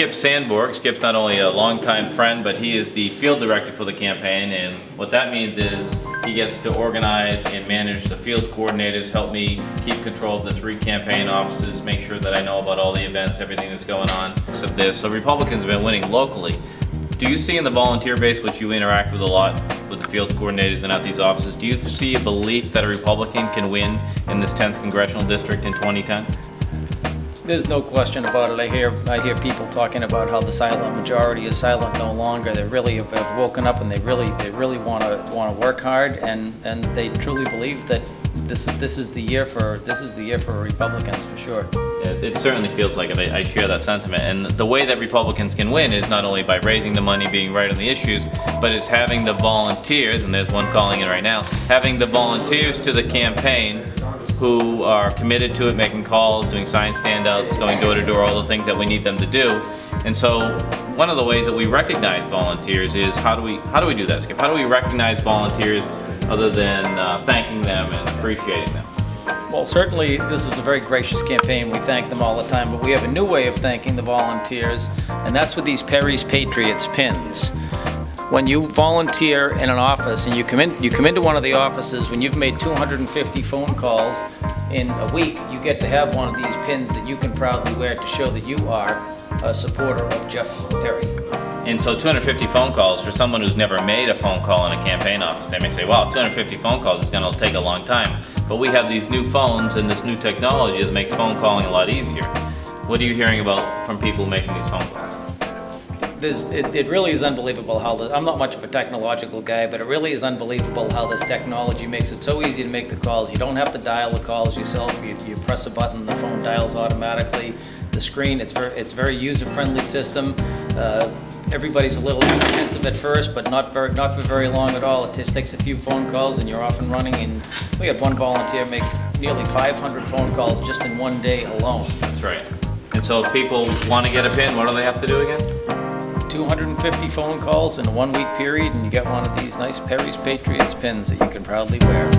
Skip Sandborg. Skip's not only a longtime friend, but he is the field director for the campaign, and what that means is he gets to organize and manage the field coordinators, help me keep control of the 3 campaign offices, make sure that I know about all the events, everything that's going on. Except this, so Republicans have been winning locally. Do you see in the volunteer base, which you interact with a lot with the field coordinators and at these offices, do you see a belief that a Republican can win in this 10th congressional district in 2010? There's no question about it. I hear people talking about how the silent majority is silent no longer. They really have woken up, and they really want to work hard, and they truly believe that this is the year for Republicans for sure. Yeah, it certainly feels like it. I share that sentiment, and the way that Republicans can win is not only by raising the money, being right on the issues, but is having the volunteers, and there's one calling in right now, having the volunteers to the campaign who are committed to it, making calls, doing sign standouts, going door to door, all the things that we need them to do. And so one of the ways that we recognize volunteers is how do we do that, Skip? How do we recognize volunteers other than thanking them and appreciating them? Well, certainly this is a very gracious campaign. We thank them all the time, but we have a new way of thanking the volunteers, and that's with these Perry's Patriots pins. When you volunteer in an office and you come into one of the offices, when you've made 250 phone calls in a week, you get to have one of these pins that you can proudly wear to show that you are a supporter of Jeff Perry. And so 250 phone calls, for someone who's never made a phone call in a campaign office, they may say, wow, 250 phone calls is going to take a long time. But we have these new phones and this new technology that makes phone calling a lot easier. What are you hearing about from people making these phone calls? It really is unbelievable how I'm not much of a technological guy, but it really is unbelievable how this technology makes it so easy to make the calls. You don't have to dial the calls yourself. You press a button, the phone dials automatically. The screen, it's very user-friendly system. Everybody's a little apprehensive at first, but not for very long at all. It just takes a few phone calls and you're off and running. And we had one volunteer make nearly 500 phone calls just in one day alone. That's right. And so if people want to get a pin, what do they have to do again? 250 phone calls in a 1-week period, and you get one of these nice Perry's Patriots pins that you can proudly wear.